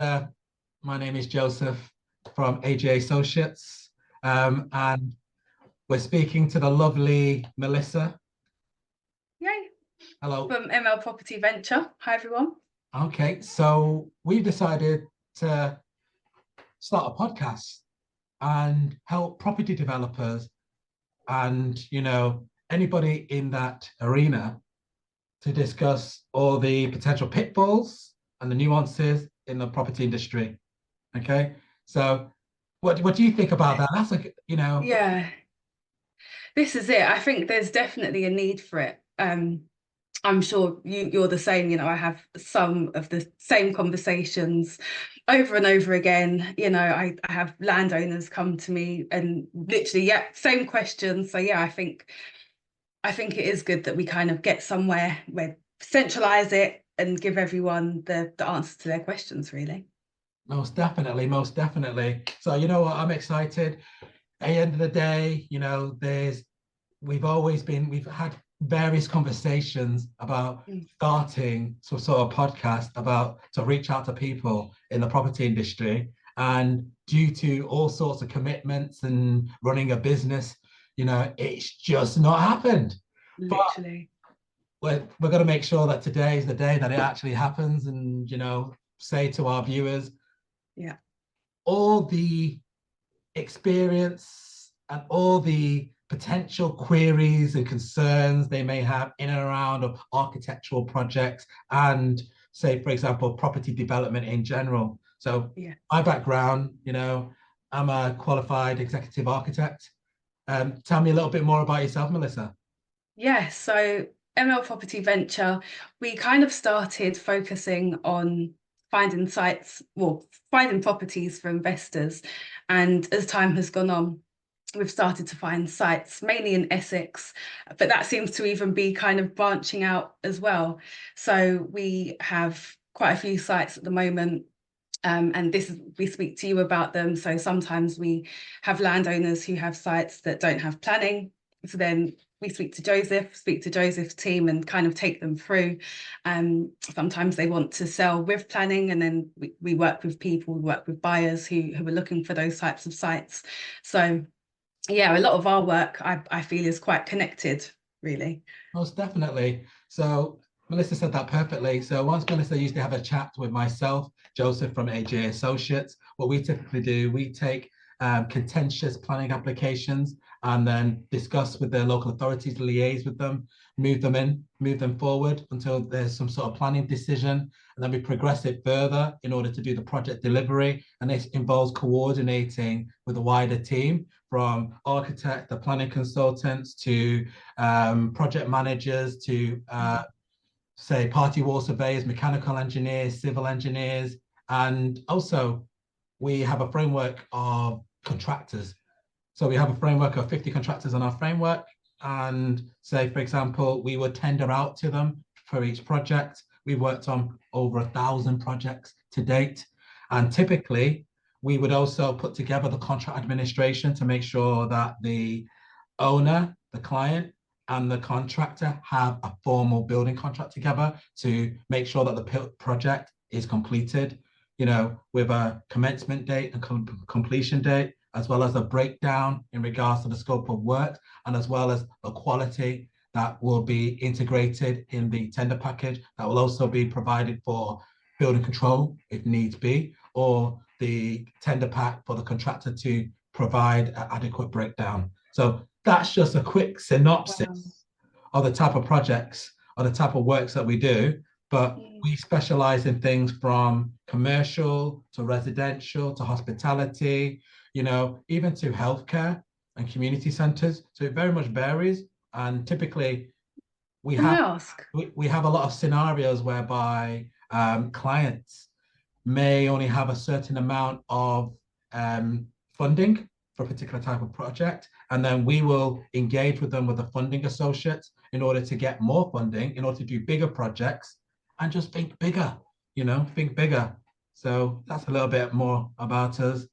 Uh, my name is Joseph from AJ Associates, and we're speaking to the lovely Melissa. Yay, Hello. from ML Property Venture. Hi, everyone. Okay, so we've decided to start a podcast and help property developers and anybody in that arena to discuss all the potential pitfalls and the nuances in the property industry. Okay, so what do you think about that? That's Yeah, this is it. I think there's definitely a need for it. I'm sure you're the same. I have some of the same conversations over and over again. I have landowners come to me and literally, yeah, same questions. So yeah, I think it is good that we kind of get somewhere where centralize it and give everyone the answers to their questions, really. Most definitely, most definitely. So you know what? I'm excited. At the end of the day, we've had various conversations about Mm. starting some sort of podcast about to reach out to people in the property industry. And due to all sorts of commitments and running a business, it's just not happened. But Literally. we're going to make sure that today is the day that it actually happens and, say to our viewers, Yeah. all the experience and all the potential queries and concerns they may have in and around of architectural projects and say, for example, property development in general. So Yeah. my background, I'm a qualified executive architect. Tell me a little bit more about yourself, Melissa. Yeah, so ML Property Venture, we kind of started focusing on finding sites, well, finding properties for investors. And as time has gone on, we've started to find sites, mainly in Essex, but that seems to even be kind of branching out as well. So we have quite a few sites at the moment. And we speak to you about them. So sometimes we have landowners who have sites that don't have planning. So then we speak to Joseph's team and kind of take them through. Sometimes they want to sell with planning, and then we work with people, we work with buyers who are looking for those types of sites. So yeah, a lot of our work I feel is quite connected, really. Most definitely. So Melissa said that perfectly. So once Melissa used to have a chat with myself, Joseph from AJ Associates, what we typically do, we take contentious planning applications and then discuss with the local authorities, liaise with them, move them forward until there's some sort of planning decision. And then we progress it further in order to do the project delivery. And this involves coordinating with a wider team from architect, the planning consultants to project managers to say party wall surveyors, mechanical engineers, civil engineers, and also we have a framework of contractors. So we have a framework of 50 contractors on our framework. And say, for example, we would tender out to them for each project. We've worked on over 1,000 projects to date. And typically, we would also put together the contract administration to make sure that the owner, the client, and the contractor have a formal building contract together to make sure that the project is completed, with a commencement date and completion date, as well as a breakdown in regards to the scope of work, and as well as the quality that will be integrated in the tender package that will also be provided for building control if needs be, or the tender pack for the contractor to provide an adequate breakdown. So that's just a quick synopsis Wow. of the type of projects or the type of works that we do. But we specialize in things from commercial to residential to hospitality, even to healthcare and community centers. So it very much varies. And typically we Can I have ask? we have a lot of scenarios whereby clients may only have a certain amount of funding for a particular type of project. And then we will engage with them with a funding associate in order to get more funding, in order to do bigger projects and just think bigger, think bigger. So that's a little bit more about us,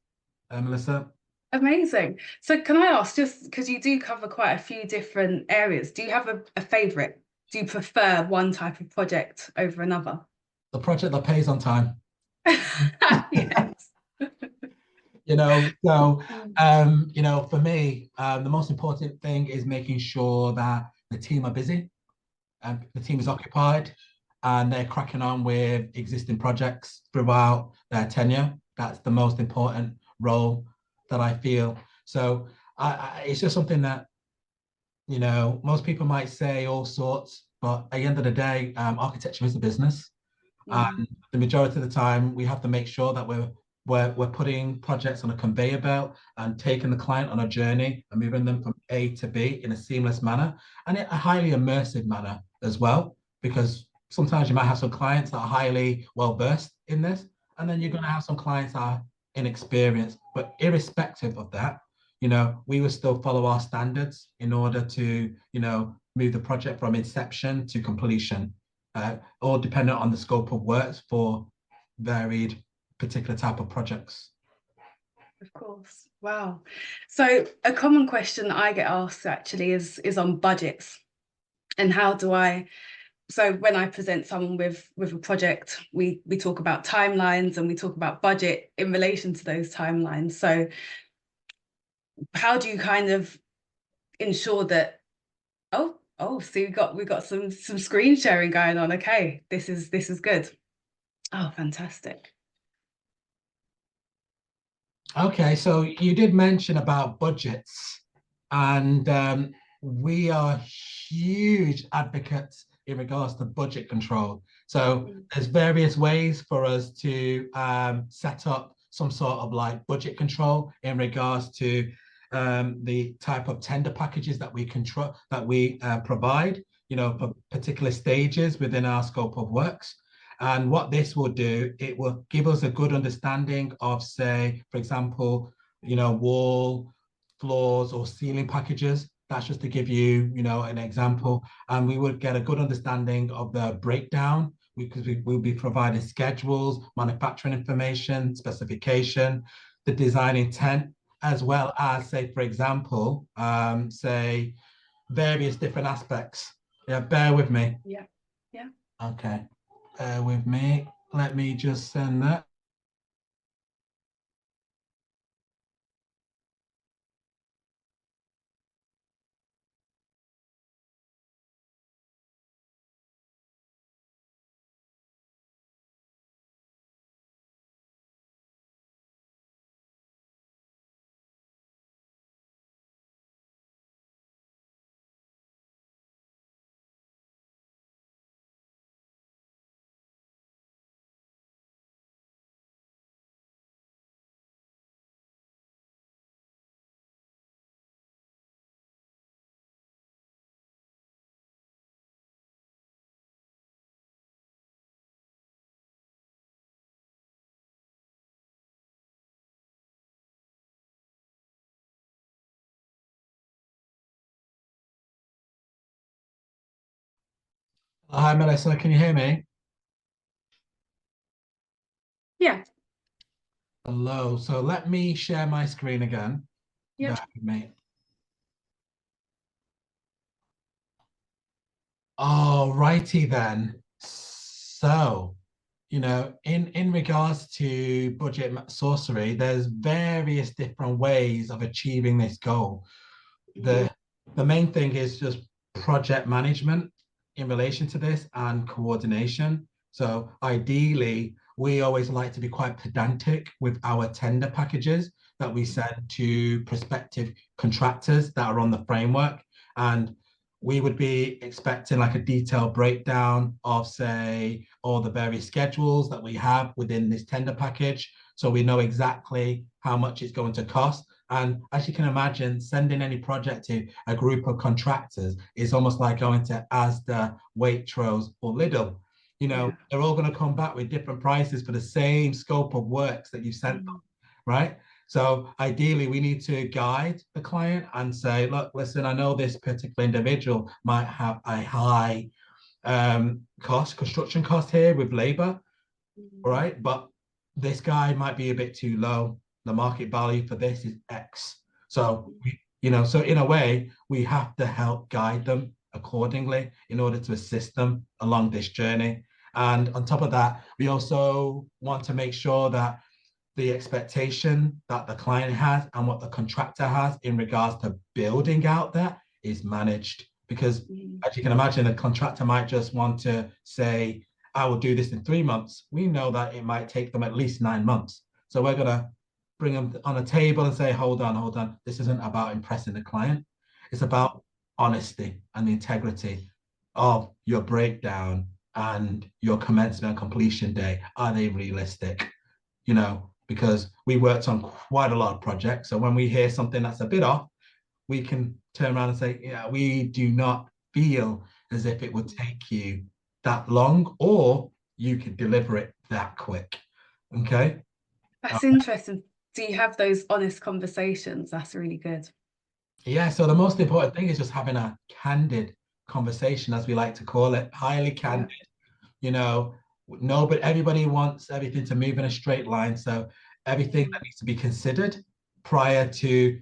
Melissa. Amazing. So can I ask, just because you do cover quite a few different areas, do you have a favorite? Do you prefer one type of project over another? The project that pays on time. Yes. For me, the most important thing is making sure that the team are busy and the team is occupied and they're cracking on with existing projects throughout their tenure. That's the most important role that I feel. So it's just something that, most people might say all sorts, but at the end of the day, architecture is a business. Mm, And the majority of the time, we have to make sure that we're putting projects on a conveyor belt and taking the client on a journey and moving them from A to B in a seamless manner and in a highly immersive manner as well. Because sometimes you might have some clients that are highly well versed in this, and then you're going to have some clients that are inexperienced. But irrespective of that, we will still follow our standards in order to, move the project from inception to completion, all dependent on the scope of works for varied particular type of projects. of course. Wow. So a common question I get asked actually is on budgets and how do I. So when I present someone with a project, we talk about timelines and we talk about budget in relation to those timelines. So how do you kind of ensure that, so we got some screen sharing going on. Okay, this is good. Oh, fantastic. Okay, so you did mention about budgets, and we are huge advocates in regards to budget control. So Mm, there's various ways for us to set up some sort of like budget control in regards to the type of tender packages that we control that we provide, for particular stages within our scope of works. And what this will do, it will give us a good understanding of, say, for example, wall, floors, or ceiling packages. That's just to give you, an example. And we would get a good understanding of the breakdown because we will be providing schedules, manufacturing information, specification, the design intent, as well as, say, for example, say, various different aspects. Yeah, bear with me. yeah, yeah. Okay. Bear with me. Let me just send that. Hi, Melissa. Can you hear me? Yeah, Hello. So let me share my screen again. yeah. Bear with me. All righty then. So, in regards to budget sorcery, there's various different ways of achieving this goal. Mm, The main thing is just project management in relation to this and coordination. So ideally, we always like to be quite pedantic with our tender packages that we send to prospective contractors that are on the framework. And we would be expecting like a detailed breakdown of, say, all the various schedules that we have within this tender package. So we know exactly how much it's going to cost. And as you can imagine, sending any project to a group of contractors is almost like going to Asda, Waitrose, or Lidl. yeah. They're all going to come back with different prices for the same scope of works that you sent them, Mm, right? So ideally, we need to guide the client and say, look, listen, I know this particular individual might have a high construction cost here with labor, all mm, right? But this guy might be a bit too low. The market value for this is X. So mm. so in a way, we have to help guide them accordingly in order to assist them along this journey. And on top of that, we also want to make sure that the expectation that the client has and what the contractor has in regards to building out that is managed. Because as you can imagine, a contractor might just want to say, I will do this in 3 months. We know that it might take them at least 9 months. So we're going to bring them on a table and say, hold on, hold on. This isn't about impressing the client. It's about honesty and the integrity of your breakdown and your commencement and completion day. Are they realistic? You know, because we worked on quite a lot of projects. So when we hear something that's a bit off, we can turn around and say, yeah, we do not feel as if it would take you that long, or you could deliver it that quick. Okay. That's interesting. Do you have those honest conversations? That's really good. Yeah. So the most important thing is just having a candid conversation, as we like to call it, highly candid. You know, no, but everybody wants everything to move in a straight line. So everything that needs to be considered prior to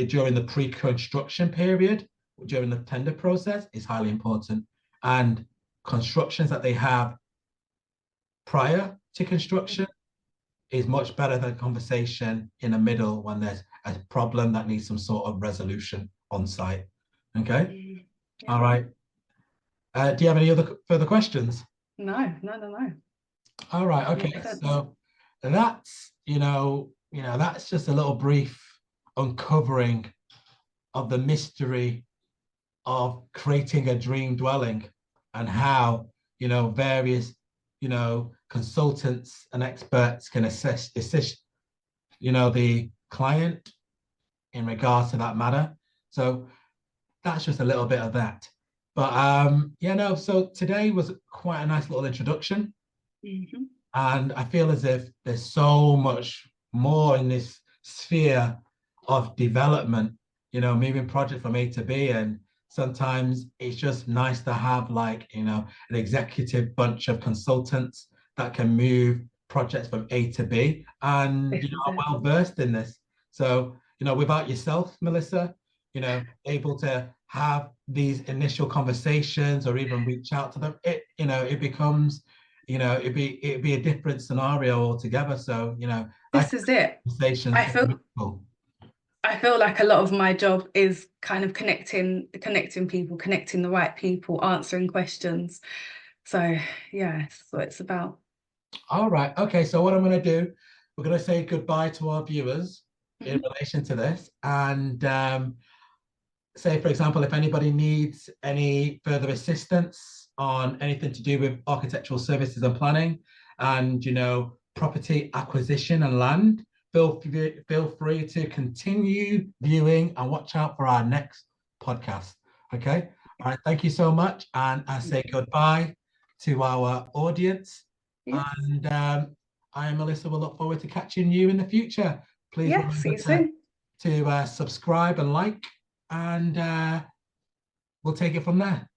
during the pre-construction period, during the tender process is highly important. And constructions that they have prior to construction is much better than conversation in the middle when there's a problem that needs some sort of resolution on site. Okay. Yeah. All right. Do you have any other further questions? No. All right. Okay. So that's, that's just a little brief uncovering of the mystery of creating a dream dwelling and how, various, consultants and experts can assist, the client in regards to that matter. So that's just a little bit of that. But so today was quite a nice little introduction. Mm-hmm. And I feel as if there's so much more in this sphere of development, moving project from A to B. And sometimes it's just nice to have an executive bunch of consultants that can move projects from A to B and are well versed in this. So, without yourself, Melissa, able to have these initial conversations or even reach out to them, it becomes it'd be a different scenario altogether. So, this is it. I feel like a lot of my job is kind of connecting people, connecting the right people, answering questions. So yeah, that's what it's about. All right. Okay. So what I'm going to do, we're going to say goodbye to our viewers in relation to this, and say, for example, if anybody needs any further assistance on anything to do with architectural services and planning and, property acquisition and land, feel free to continue viewing and watch out for our next podcast. Okay. All right. Thank you so much. And I say goodbye to our audience. Yes. And I and Melissa will look forward to catching you in the future. Please remember to subscribe and like, and we'll take it from there.